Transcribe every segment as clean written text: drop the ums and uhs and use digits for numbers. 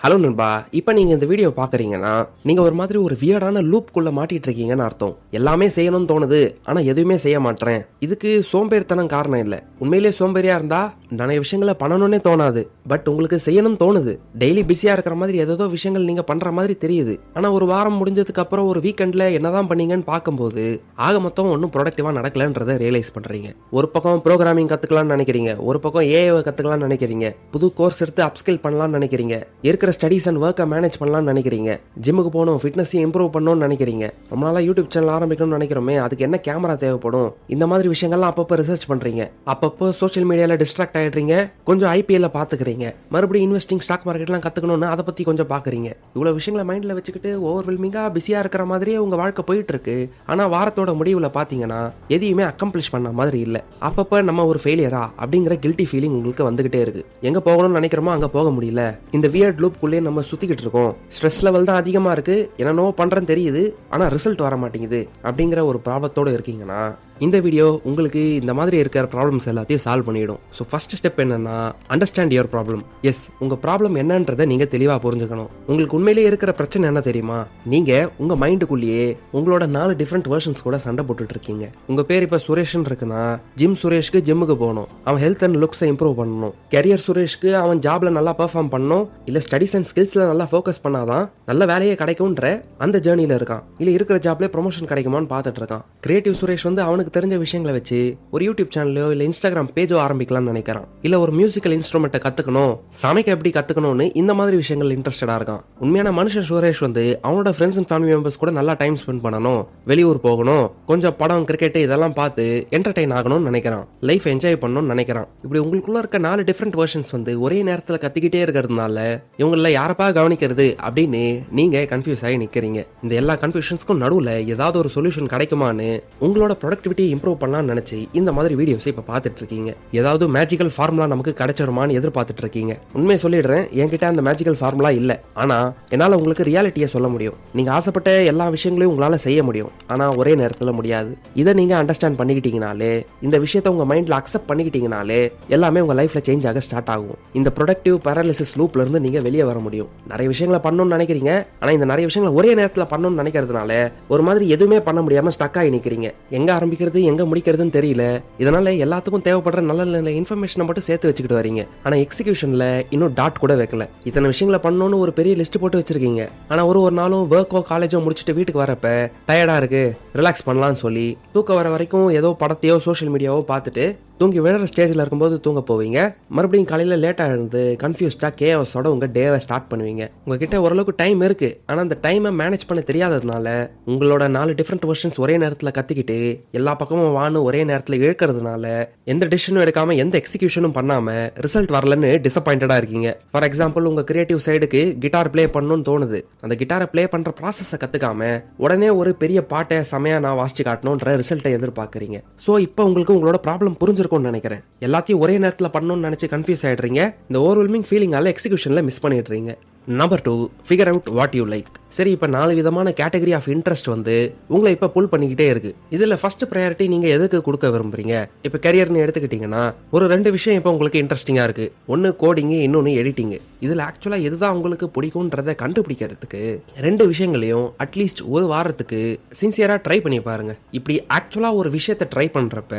Hello நண்பா, இப்போ நீங்கள் இந்த வீடியோ பார்க்குறீங்கன்னா நீங்கள் ஒரு மாதிரி ஒரு வியர்டான லூப்குள்ளே மாட்டிட்டு இருக்கீங்கன்னு அர்த்தம். எல்லாமே செய்யணும்னு தோணுது, ஆனால் எதுவுமே செய்ய மாட்டேன். இதுக்கு சோம்பேறித்தனம் காரணம் இல்லை. உண்மையிலேயே சோம்பேறியா இருந்தா நிறைய விஷயங்களை பண்ணணும்னே தோணாது. பட் உங்களுக்கு செய்யணும்னு தோணுது. டெய்லி பிஸியாக இருக்கிற மாதிரி ஏதோ விஷயங்கள் நீங்கள் பண்ணுற மாதிரி தெரியுது. ஆனால் ஒரு வாரம் முடிஞ்சதுக்கு அப்புறம் ஒரு வீக்கெண்டில் என்னதான் பண்ணீங்கன்னு பார்க்கும்போது ஆக மொத்தம் ஒன்றும் ப்ரொடக்டிவாக நடக்கலன்றதை ரியலைஸ் பண்ணுறீங்க. ஒரு பக்கம் ப்ரோக்ராமிங் கற்றுக்கலாம்னு நினைக்கிறீங்க, ஒரு பக்கம் ஏஐ கற்றுக்கலாம்னு நினைக்கிறீங்க, புது கோர்ஸ் எடுத்து அப்ஸ்கில் பண்ணலாம்னு நினைக்கிறீங்க, இருக்கிற ஸ்டடீஸ் அண்ட் ஒர்க்கை மேனேஜ் பண்ணலாம்னு நினைக்கிறீங்க, ஜிம்முக்கு போகணும், ஃபிட்னஸையும் இம்ப்ரூவ் பண்ணணும்னு நினைக்கிறீங்க, ரொம்ப நாளாக யூடியூப் சேனல் ஆரம்பிக்கணும்னு நினைக்கிறோமே, அதுக்கு என்ன கேமரா தேவைப்படும், இந்த மாதிரி விஷயங்கள்லாம் அப்பப்போ ரிசர்ச் பண்ணுறீங்க. அப்பப்போ சோஷியல் மீடியாவில் டிஸ்ட்ராக்ட் ஆகிடுறீங்க, கொஞ்சம் ஐபிஎல்ல பார்த்துக்கிறீங்க, மறுபடியும் இன்வெஸ்டிங் ஸ்டாக் மார்க்கெட்லாம் கற்றுக்கணும்னு அதை பற்றி கொஞ்சம் பார்க்குறீங்க. இவ்வளோ விஷயங்களை மைண்டில் வச்சுக்கிட்டு ஓவர்வெல்மிங்காக பிஸியாக இருக்கிற மாதிரியே உங்கள் வாழ்க்கை போயிட்டு இருக்கு. ஆனால் வாரத்தோட முடிவில் பார்த்தீங்கன்னா எதையுமே அக்கம்ப்ளிஷ் பண்ண மாதிரி இல்லை. அப்பப்போ நம்ம ஒரு ஃபெயிலியரா அப்படிங்கிற கில்ட்டி ஃபீலிங் உங்களுக்கு வந்துகிட்டே இருக்கு. எங்கே போகணும்னு நினைக்கிறோமோ அங்கே போக முடியல. இந்த வியர்ட் லூப்குள்ளே நம்ம சுத்திக்கிட்டு இருக்கோம். ஸ்ட்ரெஸ் லெவல் தான் அதிகமா இருக்கு, என்னென்னோ பண்றேன்னு தெரியுது, ஆனா ரிசல்ட் வர மாட்டேங்குது அப்படிங்கிற ஒரு ப்ராப்ளத்தோட இருக்கீங்கன்னா இந்த வீடியோ உங்களுக்கு இந்த மாதிரி இருக்கிற ப்ராப்ளம்ஸ் எல்லாத்தையும் சால்வ் பண்ணிடும். ஸோ ஃபர்ஸ்ட் ஸ்டெப் என்னன்னா, அண்டர்ஸ்டாண்ட் யுவர் ப்ராப்ளம். எஸ், உங்க ப்ராப்ளம் என்னன்றதை நீங்க தெளிவா புரிஞ்சுக்கணும். உங்களுக்கு உண்மையிலேயே இருக்கிற பிரச்சனை என்ன தெரியுமா? நீங்க உங்க மைண்டுக்குள்ளேயே உங்களோட 4 டிஃப்ரெண்ட் வெர்ஷன்ஸ் கூட சண்டை போட்டுட்டு இருக்கீங்க. உங்க பேர் இப்ப சுரேஷன் இருக்குன்னா, ஜிம் சுரேஷ்க்கு ஜிம்முக்கு போகணும், அவன் ஹெல்த் அண்ட் லுக்ஸை இம்ப்ரூவ் பண்ணணும். கரியர் சுரேஷ்க்கு அவன் ஜாப்ல நல்லா பெர்ஃபார்ம் பண்ணணும், இல்ல ஸ்டடிஸ் அண்ட் ஸ்கில்ஸ்ல நல்லா ஃபோக்கஸ் பண்ணாதான் நல்ல வேலையே கிடைக்கும்ன்ற அந்த ஜேர்னில இருக்கான். இல்ல இருக்கிற ஜாப்ல ப்ரொமோஷன் கிடைக்குமான்னு பார்த்துட்டு இருக்கான். கிரியேட்டிவ் சுரேஷ் வந்து அவனுக்கு தெரிஞ்ச விஷயங்களை வச்சு ஒரு யூடியூப் சேனலோ இல்ல இன்ஸ்டாகிராம் பேஜோ ஆரம்பிக்கலாம்னு நினைக்கிறான். இல்ல ஒரு மியூசிக்கல் இன்ஸ்ட்ருமெண்ட்டை கத்துக்கணும், சமைக்க எப்படி கத்துக்கணும்னு இந்த மாதிரி விஷயங்கள் இன்ட்ரெஸ்டடா இருக்கான். உண்மையான மனுஷன் சுரேஷ் வந்து அவனோட ஃப்ரெண்ட்ஸ் அண்ட் ஃபேமிலி மெம்பர்ஸ் கூட நல்லா டைம் ஸ்பெண்ட் பண்ணணும், வெளியூர் போகணும், கொஞ்சம் படம் கிரிக்கெட் இதெல்லாம் பார்த்து என்டர்டைன் ஆகணும்னு நினைக்கிறான், லைஃப் என்ஜாய் பண்ணணும்னு நினைக்கிறான். இப்படி உங்களுக்குள்ள இருக்க 4 டிஃப்ரெண்ட் வெர்ஷன்ஸ் வந்து ஒரே நேரத்தில் கத்திக்கிட்டே இருக்கிறதுனால இவங்கள யாரப்பா கவனிக்கிறது அப்படின்னு நீங்க கன்ஃபியூஸ் ஆகி நிக்கிறீங்க. இந்த எல்லா கன்ஃபியூஷன்ஸ்க்கும் நடுவில் ஏதாவது ஒரு சொல்யூஷன் கிடைக்குமான்னு உங்களோட ப்ரொடக்டிவிட்டி இம்ப்ரூவ் பண்ணலாம்னு நினைச்சு இந்த மாதிரி வீடியோஸ் இப்ப பார்த்துட்டு இருக்கீங்க. ஏதாவது மேஜிக்கல் ஃபார்முலா நமக்கு கிடைச்சிருமான்னு எதிர்பார்த்துட்டு இருக்கீங்க. உண்மையை சொல்லிடுறேன், என்கிட்ட அந்த மேஜிக்கல் ஃபார்முலா இல்ல. ஆனா என்னால உங்களுக்கு ரியாலிட்டியை சொல்ல முடியும். நீங்க ஆசைப்பட்ட எல்லா விஷயங்களையும் உங்களால செய்ய முடியும், ஆனா ஒரே நேரத்தில் முடியாது. இதை நீங்க அண்டர்ஸ்டாண்ட் பண்ணிக்கிட்டீங்கனாலே, இந்த விஷயத்தை உங்க மைண்ட்ல அக்செப்ட் பண்ணிக்கிட்டீங்கனாலே எல்லாமே உங்க லைஃப்ல சேஞ்ச் ஆக ஸ்டார்ட் ஆகும். இந்த ப்ரொடக்டிவ் பேரலிசிஸ் லூப்ல இருந்து நீங்க வெளியே வர முடியும். நிறைய விஷயங்களை பண்ணணும்னு நினைக்கிறீங்க, ஆனா இந்த நிறைய விஷயங்களை ஒரே நேரத்தில் பண்ணணும்னு நினைக்கிறதுனால ஒரு மாதிரி எதுவுமே பண்ண முடியாம ஸ்டக் ஆகி நிக்கிறீங்க. எங்க ஆரம்பிக்கிறது எங்க முடிக்கிறதுன்னு தெரியல. இதனால எல்லாத்துக்கும் தேவைப்படுற நல்ல நல்ல இன்ஃபர்மேஷனை மட்டும் சேர்த்து வச்சுக்கிட்டு வரீங்க, ஆனா எக்ஸிகியூஷன்ல இன்னும் டாட் கூட வைக்கல. இத்தனை விஷயங்களை பண்ணணும்னு ஒரு பெரிய லிஸ்ட் போட்டு வச்சிருக்கீங்க, ஆனா ஒரு நாளும் ஒர்க்கோ காலேஜோ முடிச்சுட்டு வீட்டுக்கு வரப்ப டயர்டா இருக்கு, ரிலாக்ஸ் பண்ணலாம்னு சொல்லி தூக்க வர வரைக்கும் ஏதோ படத்தையோ சோஷியல் மீடியாவோ பார்த்துட்டு தூங்கி விழுற ஸ்டேஜில் இருக்கும்போது தூங்க போவீங்க. மறுபடியும் காலையில் லேட்டாக இருந்து கன்ஃபியூஸ்டாக கேஓஸோட உங்கள் டேவை ஸ்டார்ட் பண்ணுவீங்க. உங்ககிட்ட ஓரளவுக்கு டைம் இருக்கு, ஆனால் அந்த டைமை மேனேஜ் பண்ண தெரியாததுனால உங்களோட 4 டிஃப்ரெண்ட் வெர்ஷன்ஸ் ஒரே நேரத்தில் கத்திக்கிட்டு எல்லா பக்கமும் வான்னு ஒரே நேரத்தில் இழுக்கிறதுனால எந்த டிசிஷனும் எடுக்காம எந்த எக்ஸிகியூஷனும் பண்ணாம ரிசல்ட் வரலன்னு டிசப்பாயிண்டடா இருக்கீங்க. ஃபார் எக்ஸாம்பிள், உங்க கிரியேட்டிவ் சைடுக்கு கிட்டார் பிளே பண்ணணும்னு தோணுது. அந்த கிட்டாரை பிளே பண்ற ப்ராசஸை கத்துக்காம உடனே ஒரு பெரிய பாட்டை செமையா நான் வாசிச்சு காட்டணும்ன்ற ரிசல்ட்டை எதிர்பார்க்கறீங்க. ஸோ இப்போ உங்களுக்கு உங்களோட ப்ராப்ளம் புரிஞ்சிருக்கும் நினைக்கிறேன். எல்லாத்தையும் ஒரே நேரத்தில் பண்ணணும்னு நினைச்சு கன்ஃபியூஸ் ஆயிடுறீங்க. இந்த ஓவர்வெல்மிங் ஃபீலிங்கால எக்ஸிகியூஷன்ல மிஸ் பண்ணிடுறீங்க. Number 2, figure out what you like. சரி, இப்போ 4 விதமான கேட்டகரி ஆஃப் இன்ட்ரெஸ்ட் வந்து உங்களை இப்போ புல் பண்ணிக்கிட்டே இருக்கு. இதுல ஃபர்ஸ்ட் ப்ரையாரிட்டி நீங்க எதுக்கு கொடுக்க விரும்புறீங்க? இப்போ கரியர்னு எடுத்துக்கிட்டீங்கன்னா ஒரு 2 விஷயம் இப்போ உங்களுக்கு இன்ட்ரெஸ்டிங்கா இருக்கு. ஒன்னு கோடிங், இன்னொன்னு எடிட்டிங். இதுல ஆக்சுவலா எதுதான் உங்களுக்கு பிடிக்கும்ன்றதை கண்டுபிடிக்கிறதுக்கு 2 விஷயங்களையும் அட்லீஸ்ட் ஒரு வாரத்துக்கு சின்சியரா ட்ரை பண்ணி பாருங்க. இப்படி ஆக்சுவலா ஒரு விஷயத்தை ட்ரை பண்றப்ப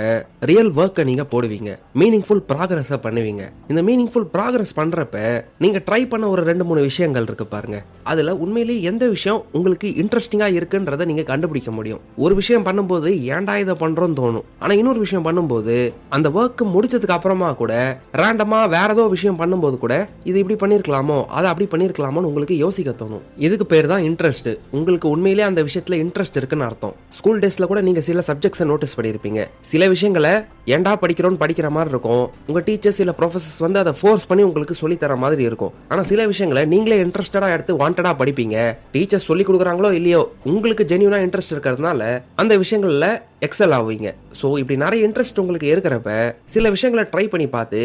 ரியல் ஒர்க்கை நீங்க போடுவீங்க, மீனிங்ஃபுல் ப்ராக்ரஸ் பண்ணுவீங்க. இந்த மீனிங்ஃபுல் ப்ராக்ரஸ் பண்றப்ப நீங்க ட்ரை பண்ண ஒரு 2-3 விஷயங்கள் இருக்கு பாருங்க, அதுல உண்மையிலேயே எந்த விஷயம் உங்களுக்கு இன்ட்ரெஸ்டிங்கா இருக்குன்றதை நீங்க கண்டுபிடிக்க முடியும். ஒரு விஷயம் பண்ணும்போது ஏன்டா இதை பண்றோம்னு தோணும், ஆனா இன்னொரு விஷயம் பண்ணும்போது அந்த ஒர்க் முடிச்சதுக்கு அப்புறமா கூட ரேண்டமா வேற ஏதோ விஷயம் பண்ணும்போது கூட இது இப்படி பண்ணிருக்கலாமோ அதை அப்படி பண்ணிருக்கலாமோ உங்களுக்கு யோசிக்க தோணும். இதுக்கு பேர் தான் இன்ட்ரெஸ்ட். உங்களுக்கு உண்மையிலேயே அந்த விஷயத்துல இன்ட்ரெஸ்ட் இருக்குன்னு அர்த்தம். ஸ்கூல் டேஸ்ல கூட நீங்க சில சப்ஜெக்ட்ஸை நோட்டீஸ் பண்ணிருப்பீங்க. சில விஷயங்களை ஏன்டா படிக்கிறோம்னு படிக்கிற மாதிரி இருக்கும். உங்க டீச்சர்ஸ் இல்ல ப்ரொஃபசர்ஸ் வந்து அதை ஃபோர்ஸ் பண்ணி உங்களுக்கு சொல்லி தர மாதிரி இருக்கும். ஆனா சில விஷயங்களை நீங்களே இன்ட்ரெஸ்டடா எடுத்து வாண்டடா படிப்பீங்க. டீச்சர்ஸ் சொல்லி கொடுக்குறாங்களோ இல்லையோ, உங்களுக்கு ஜென்யூனா இன்ட்ரெஸ்ட் இருக்கிறதுனால அந்த விஷயங்கள்ல எக்ஸல் ஆவீங்க. ஸோ இப்படி நிறைய இன்ட்ரெஸ்ட் உங்களுக்கு இருக்கிறப்ப சில விஷயங்களை ட்ரை பண்ணி பார்த்து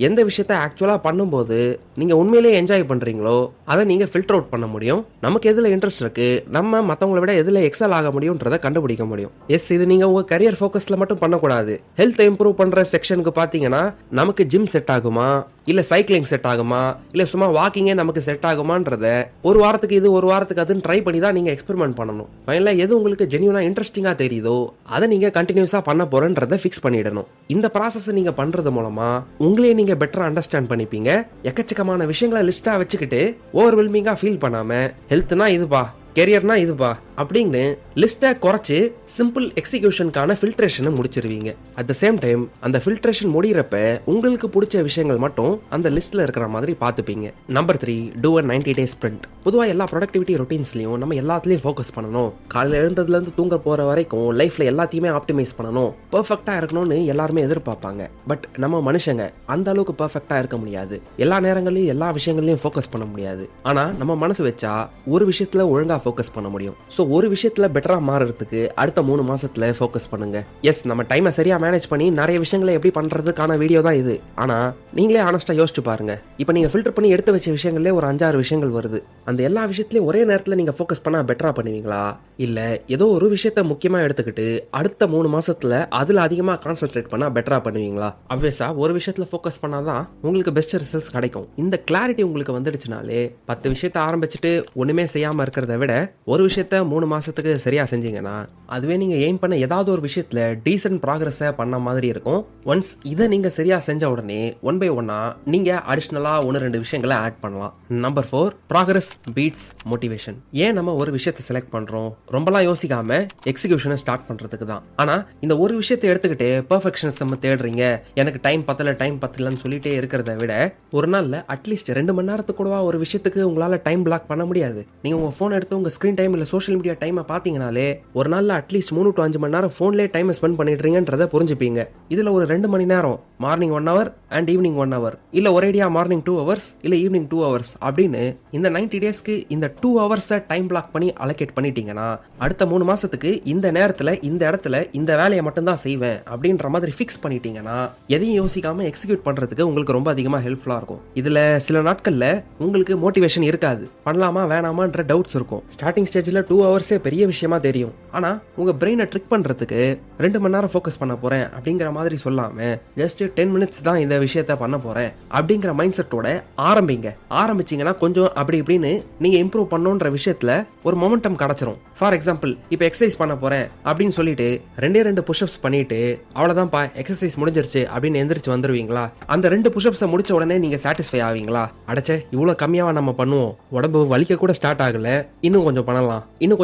எந்த விஷயத்த ஆக்சுவலா பண்ணும்போது நீங்க உண்மையிலேயே என்ஜாய் பண்றீங்களோ அதை நீங்க ஃபில்டர் அவுட் பண்ண முடியும். நமக்கு எதுல இன்ட்ரெஸ்ட் இருக்கு, நம்ம மற்றவங்களை விட எதுல எக்ஸல் ஆக முடியும்ன்றதை கண்டுபிடிக்க முடியும். எஸ், இது நீங்க உங்க கரியர் ஃபோக்கஸ்ல மட்டும் பண்ணக்கூடாது. ஹெல்த் இம்ப்ரூவ் பண்ற செக்ஷனுக்கு பாத்தீங்கன்னா நமக்கு ஜிம் செட் ஆகுமா, இல்ல சைக்கிளிங் செட் ஆகுமா, இல்ல சும்மா வாக்கிங்கே நமக்கு செட் ஆகுமான்றத ஒரு வாரத்துக்கு இது ஒரு வாரத்துக்கு அதுன்னு ட்ரை பண்ணி தான் நீங்க எக்ஸ்பெரிமெண்ட் பண்ணணும். ஃபைனலா எது உங்களுக்கு ஜென்யூனா இன்ட்ரெஸ்டிங்கா தெரியுதோ அதை நீங்க கண்டினியூஸா பண்ண போறேன்றத ஃபிக்ஸ் பண்ணிடணும். இந்த ப்ராசஸ் நீங்க பண்றது மூலமா உங்களே நீங்க பெட்டரா அண்டர்ஸ்டாண்ட் பண்ணிப்பீங்க. எக்கச்சக்கமான விஷயங்களை லிஸ்டா வச்சுக்கிட்டு ஓவர்வெல்மிங்கா ஃபீல் பண்ணாம ஹெல்த்னா இதுபா, கெரியர்னா இதுபா அப்படின்னு லிஸ்ட்டை குறைச்சு சிம்பிள் எக்ஸிகியூஷனுக்கான ஃபில்ட்ரேஷனை முடிச்சிருவீங்க. அட் த சேம் டைம் அந்த ஃபில்ட்ரேஷன் முடிகிறப்ப உங்களுக்கு பிடிச்ச விஷயங்கள் மட்டும் அந்த லிஸ்ட்ல இருக்கிற மாதிரி பார்த்துப்பீங்க. Number 3, do a 90 days sprint. பொதுவாக எல்லா ப்ரொடக்டிவிட்டி ரொட்டீன்ஸ்லையும் நம்ம எல்லாத்துலேயும் ஃபோக்கஸ் பண்ணணும். காலையில் எழுந்ததுலேருந்து தூங்க போகிற வரைக்கும் லைஃப்பில் எல்லாத்தையுமே ஆப்டிமைஸ் பண்ணணும், பர்ஃபெக்டாக இருக்கணும்னு எல்லாருமே எதிர்பார்ப்பாங்க. பட் நம்ம மனுஷங்க அந்த அளவுக்கு பர்ஃபெக்டாக இருக்க முடியாது. எல்லா நேரங்களையும் எல்லா விஷயங்களையும் ஃபோக்கஸ் பண்ண முடியாது. ஆனால் நம்ம மனசு வச்சா ஒரு விஷயத்தில் ஒழுங்காக ஃபோக்கஸ் பண்ண முடியும். ஸோ ஒரு விஷயத்துல பெட்டரா மாறுறதுக்கு அடுத்த 3 மாசத்துல ஃபோக்கஸ் பண்ணுங்க. எஸ், நம்ம டைமை சரியா மேனேஜ் பண்ணி நிறைய விஷயங்களை எப்படி பண்றதுக்கான வீடியோ தான் இது. ஆனா நீங்களே ஆனஸ்டா யோசிச்சு பாருங்க. இப்போ நீங்க ஃபில்டர் பண்ணி எடுத்து வச்ச விஷயங்களே ஒரு 5-6 விஷயங்கள் வருது. அந்த எல்லா விஷயத்திலயும் ஒரே நேரத்துல நீங்க ஃபோக்கஸ் பண்ணா பெட்டரா பண்ணுவீங்களா, இல்ல ஏதோ ஒரு விஷயத்த முக்கியமா எடுத்துக்கிட்டு அடுத்த 3 மாசத்துல அதுல அதிகமா கான்சென்ட்ரேட் பண்ணா பெட்டரா பண்ணுவீங்களா? அப்வியஸா ஒரு விஷயத்துல ஃபோக்கஸ் பண்ணாதான் உங்களுக்கு பெஸ்ட் ரிசல்ட்ஸ் கிடைக்கும். இந்த கிளாரிட்டி உங்களுக்கு வந்துடுச்சுனாலே 10 விஷயத்த ஆரம்பிச்சுட்டு ஒண்ணுமே செய்யாம இருக்கிறத விட ஒரு விஷயத்த 3 மாசத்துக்கு சரியா செஞ்சீங்கன்னா அதுவே நீங்க எய்ம் பண்ண ஏதாவது ஒரு விஷயத்துல டீசன்ட் ப்ராக்ரஸ் பண்ண மாதிரி இருக்கும். ஒன்ஸ் இதை நீங்க சரியா செஞ்ச உடனே 1 by 1 நீங்க அடிஷனலா 1-2 விஷயங்களை ஆட் பண்ணலாம். Number 4, progress beats motivation. ஏன் நம்ம ஒரு விஷயத்தை செலக்ட் பண்றோம்? ரொம்பலாம் யோசிக்காம எக்ஸிகியூஷனை ஸ்டார்ட் பண்றதுக்கு தான். ஆனா இந்த ஒரு விஷயத்தை எடுத்துக்கிட்டு பெர்ஃபெக்ஷனிசம் தேடுறீங்க, எனக்கு டைம் பத்தலன்னு சொல்லிட்டே இருக்கிறத விட ஒரு நாள்ல அட்லீஸ்ட் 2 மணி நேரத்துக்கு கூடவா ஒரு விஷயத்துக்கு உங்களால டைம் பிளாக் பண்ண முடியாது? நீங்க உங்க போன் எடுத்து உங்க ஸ்கிரீன் டைம் இல்ல சோஷியல் மீடியா டைமை பாத்தீங்கனாலே ஒரு நாள்ல அட்லீஸ்ட் 3 to 5 மணி நேரம் போன்லேயே டைம் ஸ்பெண்ட் பண்ணிடுறீங்கன்றத புரிஞ்சுப்பீங்க. இதுல ஒரு 2 மணி நேரம் morning 1 hour and evening 1 hour, இல்ல ஒரேடியா மார்னிங் 2 hours இல்ல ஈவினிங் 2 hours அப்படின்னு இந்த 90 டேஸ்க்கு இந்த 2 hours டைம் பிளாக் பண்ணி அலோகேட் பண்ணிட்டீங்கன்னா அடுத்த 3 மாசத்துக்கு இந்த நேரத்துல இந்த இடத்துல இந்த வேலையை மட்டும் தான் செய்வேன் அப்படின்ற மாதிரி ஃபிக்ஸ் பண்ணிட்டீங்கன்னா எதையும் யோசிக்காம எக்ஸிக்யூட் பண்றதுக்கு உங்களுக்கு ரொம்ப அதிகமா ஹெல்ப்ஃபுல்லா இருக்கும். இதுல சில நாட்கள்ல உங்களுக்கு மோட்டிவேஷன் இருக்காது, பண்ணலாமா வேணாமான்ற டவுட்ஸ் இருக்கும். ஸ்டார்டிங் ஸ்டேஜ்ல 2 hours பெரிய விஷயமா தெரியும். ஆனா உங்க பிரெயினை ட்ரிக் பண்றதுக்கு 2 மணி நேரம் ஃபோக்கஸ் பண்ண போறேன் அப்படிங்கிற மாதிரி சொல்லாம ஜஸ்ட் 10 minutes தான் இந்த விஷயத்த பண்ண போறேன் அப்படிங்கிற மைண்ட் செட்டோட ஆரம்பிங்க. ஆரம்பிச்சீங்கன்னா கொஞ்சம் அப்படி இப்படின்னு நீங்க இம்ப்ரூவ் பண்ணணுன்ற விஷயத்துல ஒரு மொமெண்டம் கிடைச்சிரும். ஃபார் எக்ஸாம்பிள், இப்போ எக்ஸசைஸ் பண்ண போறேன் அப்படின்னு சொல்லிட்டு 2 புஷ்அப்ஸ் பண்ணிட்டு அவ்வளவுதான்ப்பா எக்ஸசைஸ் முடிஞ்சிருச்சு அப்படின்னு எந்திரிச்சு வந்துருவீங்களா? அந்த 2 புஷ்அப்ஸை முடிச்ச உடனே நீங்க சாட்டிஸ்ஃபை ஆவீங்களா? அடைச்சே இவ்வளவு கம்மியாவா நம்ம பண்ணுவோம், உடம்பு வலிக்க கூட ஸ்டார்ட் ஆகல, இன்னும் கொஞ்சம் பண்ணலாம் இன்னும்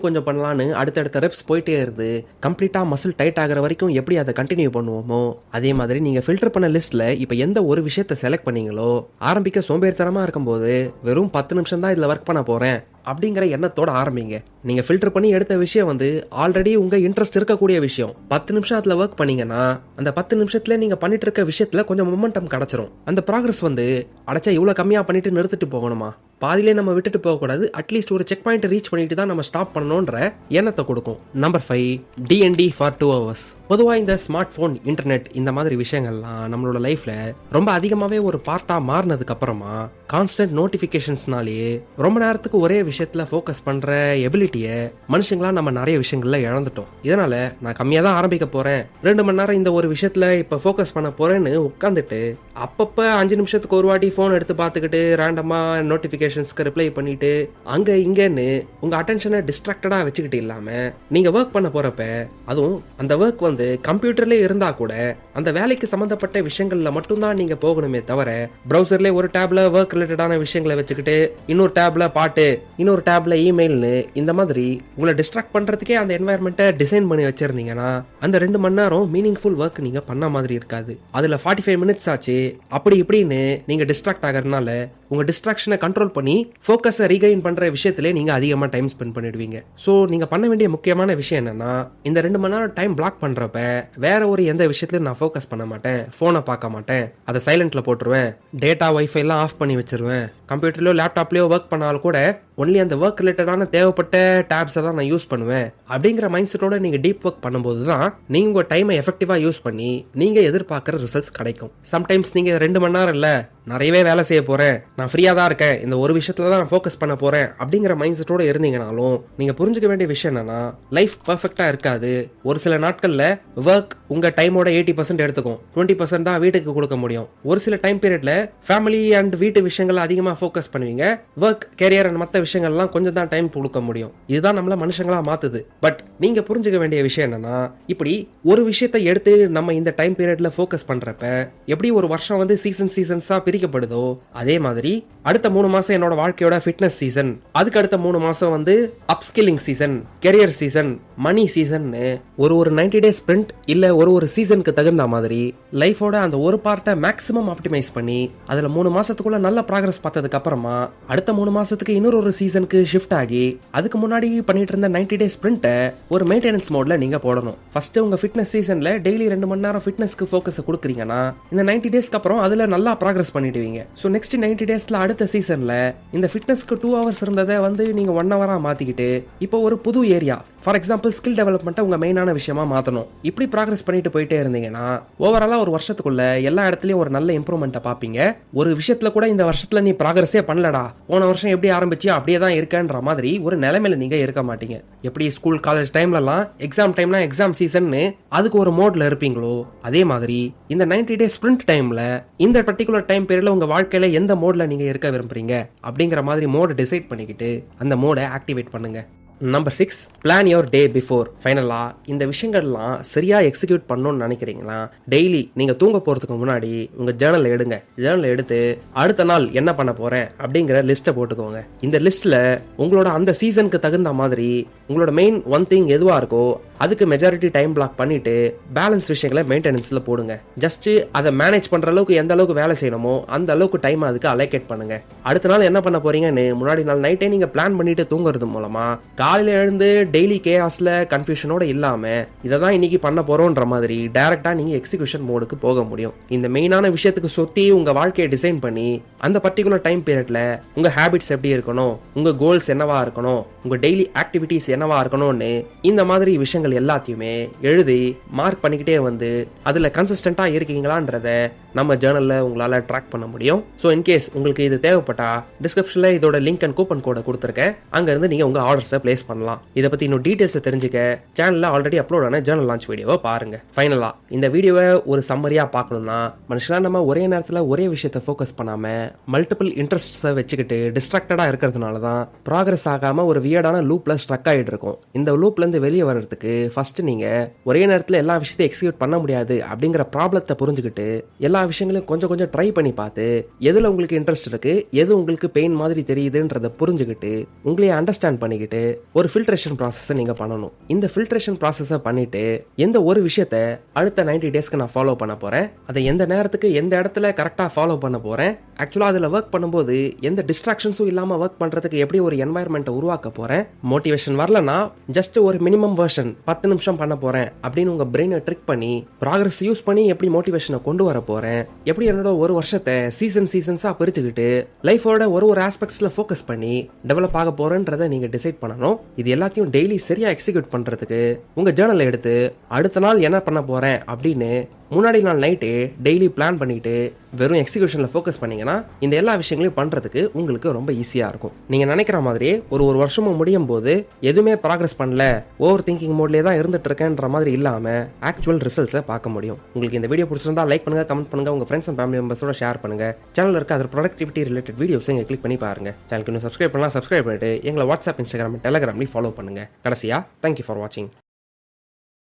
கொஞ்சம் பண்ணலாம்னு அடுத்தடுத்த ரெப்ஸ் போயிட்டே இருந்து கம்ப்ளீட்டா மசில் டைட் ஆகிற வரைக்கும் எப்படி அதை கண்டினியூ பண்ணுவோமோ அதே மாதிரி நீங்க ஃபில்டர் பண்ண லிஸ்ட்ல இப்ப எந்த ஒரு விஷயத்தை செலக்ட் பண்ணீங்களோ ஆரம்பிக்க சோம்பேறித்தனமா இருக்கும்போது வெறும் 10 நிமிஷம் தான் இதுல ஒர்க் பண்ண போறேன் அப்படிங்கிற எண்ணத்தோட ஆரம்பிங்க. நீங்க ஃபில்டர் பண்ணி எடுத்த விஷயம் ஆல்ரெடி உங்க இன்ட்ரெஸ்ட் இருக்கக்கூடிய விஷயம். 10 நிமிஷம் அதுல ஒர்க் பண்ணீங்கன்னா அந்த 10 நிமிஷத்துல நீங்க பண்ணிட்டு இருக்க விஷயத்துல கொஞ்சம் மொமெண்டம் கிடைச்சிரும். அந்த ப்ராக்ரஸ் அடைச்சா இவ்வளவு கம்மியா பண்ணிட்டு நிறுத்திட்டு போகணுமா, பாதியிலே நம்ம விட்டுட்டு போக கூடாது, அட்லீஸ்ட் ஒரு செக் பாயிண்ட் ரீச் பண்ணிட்டு தான் நம்ம ஸ்டாப் பண்ணணும்ன்ற எண்ணத்தை கொடுக்கும். Number 5, DND for 2 hours. பொதுவா இந்த ஸ்மார்ட் போன், இன்டர்நெட் இந்த மாதிரி விஷயங்கள்லாம் நம்மளோட லைஃப்ல ரொம்ப அதிகமாவே ஒரு பார்ட்டா மாறினதுக்கு அப்புறமா கான்ஸ்டன்ட் நோட்டிபிகேஷன்ஸ்னாலே ரொம்ப நேரத்துக்கு ஒரே விஷயத்துல ஃபோக்கஸ் பண்ற எபிலிட்டியை மனுஷங்களா நம்ம நிறைய விஷயங்கள்ல இழந்துட்டோம். இதனால நான் கம்மியா தான் ஆரம்பிக்க போறேன், 2 மணி நேரம் இந்த ஒரு விஷயத்துல இப்ப ஃபோக்கஸ் பண்ண போறேன்னு உட்காந்துட்டு அப்பப்ப 5 நிமிஷத்துக்கு ஒரு வாட்டி போன் எடுத்து பார்த்துக்கிட்டு ரேண்டமா நோட்டிபிகேஷன்ஸ்க்கு ரிப்ளை பண்ணிட்டு அங்க இங்கன்னு உங்க அட்டென்ஷனை டிஸ்ட்ராக்டடா வச்சுக்கிட்டு இல்லாம நீங்க ஒர்க் பண்ண போறப்ப அதுவும் அந்த ஒர்க் கம்ப்யூட்டர்லயே இருந்தா கூட அந்த வேலைக்கு சம்பந்தப்பட்ட விஷயங்கள்ல மட்டும்தான் நீங்க போகணுமே தவிர ப்ரௌசர்ல ஒரு டேப்ல ஒர்க் ரிலேட்டடான விஷயங்களை வச்சுக்கிட்டு இன்னொரு டேப்ல பாட்டு இன்னொரு டேப்ல இமெயில்னு இந்த மாதிரி உங்களை டிஸ்ட்ராக்ட் பண்றதுக்கே அந்த என்வாயர்மெண்ட்டை டிசைன் பண்ணி வச்சிருந்தீங்கன்னா அந்த 2 மணி நேரம் மீனிங்ஃபுல் ஒர்க் நீங்க பண்ண மாதிரி இருக்காது. அதுல 45 மினிட்ஸ் ஆச்சு அப்படி இப்படின்னு நீங்க டிஸ்ட்ராக்ட் ஆகிறதுனால உங்க டிஸ்ட்ராக்ஷனை கண்ட்ரோல் பண்ணி ஃபோக்கஸை ரீகைன் பண்ற விஷயத்திலே நீங்க அதிகமா டைம் ஸ்பெண்ட் பண்ணிடுவீங்க. ஸோ நீங்க பண்ண வேண்டிய முக்கியமான விஷயம் என்னன்னா இந்த 2 மணி நேரம் டைம் பிளாக் பண்றப்ப வேற ஒரு எந்த விஷயத்திலும் நான் ஃபோக்கஸ் பண்ண மாட்டேன், போனை பார்க்க மாட்டேன், அதை சைலண்ட்ல போட்டுருவேன், டேட்டா வைஃபை எல்லாம் ஆஃப் பண்ணி வச்சிருவேன், கம்ப்யூட்டர்லயோ லேப்டாப்லயோ ஒர்க் பண்ணாலும் கூட ஒன்லி அந்த ஒர்க் ரிலேட்டடான தேவைப்பட்ட டேப்ஸை தான் நான் யூஸ் பண்ணுவேன் அப்படிங்கிற மைண்ட் செட்டோட நீங்க டீப் ஒர்க் பண்ணும்போது தான் நீங்க உங்க டைமை எஃபெக்டிவா யூஸ் பண்ணி நீங்க எதிர்பார்க்குற ரிசல்ட்ஸ் கிடைக்கும். சம்டைம்ஸ் நீங்க 2 மணி நேரம் இல்ல நிறையவே வேலை செய்ய போறேன், நான் ஃப்ரீயா தான் இருக்கேன், இந்த ஒரு விஷயத்துல தான் நான் ஃபோக்கஸ் பண்ண போறேன் அப்படிங்கிற மைண்ட் செட்டோட இருந்தீங்கனாலும் நீங்க புரிஞ்சுக்க வேண்டிய விஷயம் என்னன்னா லைஃப் பர்ஃபெக்டா இருக்காது. ஒரு சில நாட்கள்ல ஒர்க் உங்க டைமோட 80% எடுத்துக்கும், 20% தான் வீட்டுக்கு கொடுக்க முடியும். ஒரு சில டைம் பீரியட்ல ஃபேமிலி அண்ட் வீட்டு விஷயங்கள் அதிகமா ஃபோக்கஸ் பண்ணுவீங்க, ஒர்க் கேரியர் அண்ட் மற்ற விஷயங்கள்லாம் கொஞ்சம் தான் டைம் கொடுக்க முடியும். இதுதான் நம்மள மனுஷங்களா மாத்துது. பட் நீங்க புரிஞ்சுக்க வேண்டிய விஷயம் என்னன்னா இப்படி ஒரு விஷயத்தை எடுத்து நம்ம இந்த டைம் பீரியட்ல ஃபோக்கஸ் பண்றப்ப எப்படி ஒரு வருஷம் வந்து சீசன்ஸா பிரிக்கப்படுதோ அதே மாதிரி அடுத்த 3 மாசம் என்னோட வாழ்க்கையோட ஃபிட்னஸ் சீசன், அதுக்கு அடுத்த 3 மாசம் வந்து அப்ஸ்கில்லிங் சீசன், கெரியர் சீசன், மணி சீசன், ஒரு 90 டேஸ் ஸ்பிரிண்ட் இல்ல ஒரு சீசனுக்கு தகுந்த மாதிரி லைஃபோட அந்த ஒரு பார்ட்டை மேக்ஸிமம் ஆப்டிமைஸ் பண்ணி அதுல 3 மாசத்துக்குள்ள நல்ல ப்ராக்ரஸ் பார்த்ததுக்கு அப்புறமா அடுத்த 3 மாசத்துக்கு இன்னொரு சீசனுக்கு ஷிஃப்ட் ஆகி அதுக்கு முன்னாடி பண்ணிட்டு இருந்த 90 டேஸ் ஸ்பிரிண்ட்டை ஒரு மெயின்டெனன்ஸ் மோட்ல நீங்க போடணும். ஃபர்ஸ்ட் உங்க ஃபிட்னஸ் சீசன்ல டெய்லி 2 மணி நேரம் ஃபிட்னஸ்க்கு ஃபோக்கஸ் கொடுக்குறீங்கன்னா இந்த 90 டேஸ்க்கு அப்புறம் அதுல நல்லா ப்ராக்ரஸ் பண்ணிடுவீங்க. ஸோ நெக்ஸ்ட் 90 டேஸ்ல அடுத்த சீசன்ல இந்த ஃபிட்னஸ்க்கு 2 ஹவர்ஸ் இருந்ததை வந்து நீங்க 1 ஹவரா மாத்திக்கிட்டு இப்போ ஒரு புது ஏரியா, ஃபார் எக்ஸாம்பிள் ஸ்கில் டெவலப்மெண்ட்டை உங்க மெயினான விஷயமா மாத்தணும். இப்படி ப்ராக்ரஸ் பண்ணிட்டு போயிட்டே இருந்தீங்கன்னா ஓவராலா ஒரு வருஷத்துக்குள்ள எல்லா இடத்துலயும் ஒரு நல்ல இம்ப்ரூவ்மெண்ட்டை பார்ப்பீங்க. ஒரு விஷயத்துல கூட இந்த வருஷத்துல நீ ப்ராக்ரஸே பண்ணலடா, போன வருஷம் எப்படி ஆரம்பிச்சு அப்படியே தான் இருக்கன்ற மாதிரி ஒரு நிலைமையில நீங்க இருக்க மாட்டீங்க. எப்படி ஸ்கூல் காலேஜ் டைம்லலாம் எக்ஸாம் டைம்னா எக்ஸாம் சீசன்னு அதுக்கு ஒரு மோட்ல இருப்பீங்களோ அதே மாதிரி இந்த 90 டேஸ் ஸ்பிரிண்ட் டைம்ல இந்த பர்டிகுலர் டைம் பீரியட்ல உங்க வாழ்க்கையில எந்த மோட்ல நீங்க இருக்க விரும்புறீங்க அப்படிங்கிற மாதிரி மோட் டிசைட் பண்ணிக்கிட்டு அந்த மோடை ஆக்டிவேட் பண்ணுங்க. Number 6, plan your day before. ஃபைனலா இந்த விஷயங்கள்லாம் சரியா எக்ஸிக்யூட் பண்ணணும்னு நினைக்கிறீங்களா டெய்லி நீங்க தூங்க போறதுக்கு முன்னாடி உங்க ஜேர்னல் எடுங்க. ஜேர்னல் எடுத்து அடுத்த நாள் என்ன பண்ண போறேன் அப்படிங்கிற லிஸ்ட்டை போட்டுக்கோங்க. இந்த லிஸ்ட்ல உங்களோட அந்த சீசனுக்கு தகுந்த மாதிரி உங்களோட மெயின் ஒன் திங் எதுவா இருக்கோ அதுக்கு மெஜாரிட்டி டைம் பிளாக் பண்ணிட்டு பேலன்ஸ் விஷயங்களை மெயின்டெனன்ஸ்ல போடுங்க. ஜஸ்ட் அதை மேனேஜ் பண்ற அளவுக்கு எந்த அளவுக்கு வேலை செய்யணுமோ அந்த அளவுக்கு டைம் அதுக்கு அலோகேட் பண்ணுங்க. அடுத்த நாள் என்ன பண்ண போறீங்கன்னு முன்னாடி நாள் நைட்டே நீங்க பிளான் பண்ணிட்டு தூங்குறது மூலமா காலையில எழுந்து டெய்லி கேஆஸ்ல கன்ஃபியூஷனோட இல்லாம இதை தான் இன்னைக்கு பண்ண போறோம்ன்ற மாதிரி டைரக்டா நீங்க எக்ஸிகியூஷன் மோடுக்கு போக முடியும். இந்த மெயினான விஷயத்துக்கு சுத்தி உங்க வாழ்க்கையை டிசைன் பண்ணி அந்த பர்டிகுலர் டைம் பீரியட்ல உங்க ஹேபிட்ஸ் எப்படி இருக்கணும், உங்க கோல்ஸ் என்னவா இருக்கணும், உங்க டெய்லி ஆக்டிவிட்டிஸ் என்னவா இருக்கணும்னு இந்த மாதிரி விஷயங்கள் எல்லாத்தையுமே எழுதி மார்க் பண்ணிக்கிட்டே வந்து அதுல கன்சிஸ்டன்டா இருக்கீங்களான்றத நம்ம ஜேர்னல்ல உங்களால ட்ராக் பண்ண முடியும். ஸோ இன்கேஸ் உங்களுக்கு இது தேவைப்பட்டா டிஸ்கிரிப்ஷன்ல இதோட லிங்க் அண்ட் கூப்பன் கோடை கொடுத்துருக்கேன், அங்க இருந்து நீங்க உங்க ஆர்டர்ஸை பிளேஸ் பண்ணலாம். இதை பத்தி இன்னும் டீடைல்ஸை தெரிஞ்சுக்க சேனல்ல ஆல்ரெடி அப்லோட் ஆன ஜேர்னல் லான்ச் வீடியோவை பாருங்க. ஃபைனலா இந்த வீடியோவை ஒரு சம்மரியா பார்க்கணும்னா மனுஷனா நம்ம ஒரே நேரத்தில் ஒரே விஷயத்தை ஃபோக்கஸ் பண்ணாம மல்டிபிள் இன்ட்ரெஸ்ட்ஸை வச்சுக்கிட்டு டிஸ்ட்ராக்டடா இருக்கிறதுனால தான் ப்ராக்ரஸ் ஆகாம ஒரு வியர்டான லூப்ல ஸ்ட்ரக் ஆகிட்டு இருக்கும். இந்த லூப்ல இருந்து வெளியே வர்றதுக்கு ஃபர்ஸ்ட் நீங்க ஒரே நேரத்தில் எல்லா விஷயத்தையும் எக்ஸிக்யூட் பண்ண முடியாது அப்படிங்கிற ப்ராப்ளத்தை புரிஞ்சுக்கிட்டு எல்லா விஷயங்களையும் கொஞ்சம் கொஞ்சம் ட்ரை பண்ணி பார்த்து எதுல உங்களுக்கு இன்ட்ரெஸ்ட் இருக்கு, எது உங்களுக்கு பெயின் மாதிரி தெரியுதுன்றத புரிஞ்சுக்கிட்டு உங்களையே அண்டர்ஸ்டாண்ட் பண்ணிக்கிட்டு ஒரு ஃபில்ட்ரேஷன் ப்ராசஸை நீங்க பண்ணணும். இந்த ஃபில்ட்ரேஷன் ப்ராசஸை பண்ணிட்டு எந்த ஒரு விஷயத்த அடுத்த 90 டேஸ்க்கு நான் ஃபாலோ பண்ண போறேன், அதை எந்த நேரத்துக்கு எந்த இடத்துல கரெக்டா ஃபாலோ பண்ண போறேன், ஆக்சுவலா அதுல ஒர்க் பண்ணும்போது எந்த டிஸ்ட்ராக்ஷன்ஸும் இல்லாம ஒர்க் பண்றதுக்கு எப்படி ஒரு என்வாயர்மெண்ட்டை உருவாக்க போறேன், மோட்டிவேஷன் வரலன்னா ஜஸ்ட் ஒரு மினிமம் வெர்ஷன் 10 நிமிஷம் பண்ண போறேன் அப்படின்னு உங்க பிரெயினை ட்ரிக் பண்ணி ப்ராக்ரஸ் யூஸ் பண்ணி எப்படி மோட்டிவேஷனை கொண்டு வர போறேன், எப்படி என்னோட ஒரு வருஷத்தை சீசன்ஸா பிரிச்சுக்கிட்டு லைஃபோட ஒரு ஆஸ்பெக்ட்ஸ்ல ஃபோக்கஸ் பண்ணி டெவலப் ஆக போறேன்றதை நீங்க டிசைட் பண்ணணும். இது எல்லாத்தையும் டெய்லி சரியா எக்ஸிக்யூட் பண்றதுக்கு உங்க ஜேர்னல் எடுத்து அடுத்த நாள் என்ன பண்ண போறேன் அப்படின்னு முன்னாடி நாள் நைட்டே டெய்லி பிளான் பண்ணிட்டு வெறும் எக்ஸிகியூஷன்ல ஃபோக்கஸ் பண்ணீங்கன்னா இந்த எல்லா விஷயங்களையும் பண்றதுக்கு உங்களுக்கு ரொம்ப ஈஸியா இருக்கும். நீங்க நினைக்கிற மாதிரியே ஒரு வருஷமும் முடியும் போது எதுவுமே ப்ராக்ரஸ் பண்ணல, ஓவர் திங்கிங் மோட்லேயே தான் இருந்துட்டு இருக்கேன்ற மாதிரி இல்லாம ஆக்சுவல் ரிசல்ட்ஸை பார்க்க முடியும். உங்களுக்கு இந்த வீடியோ பிடிச்சிருந்தா லைக் பண்ணுங்க, கமெண்ட் பண்ணுங்க, உங்க ஃப்ரெண்ட்ஸ் அண்ட் ஃபேமிலி மெம்பர்ஸோட ஷேர் பண்ணுங்க. சேனல் இருக்க அதர் ப்ரொடக்டிவிட்டி ரிலேட்டட் வீடியோஸ் இங்க கிளிக் பண்ணி பாருங்க. சேனலுக்கு இன்னும் சப்ஸ்கிரைப் பண்ணலாம், சப்ஸ்கிரைப் பண்ணிட்டு எங்களை வாட்ஸ்அப், இன்ஸ்டாகிராம், டெலிகிராம்லயும் ஃபாலோ பண்ணுங்க. கடைசியா தேங்க்யூ ஃபார் வாட்சிங்.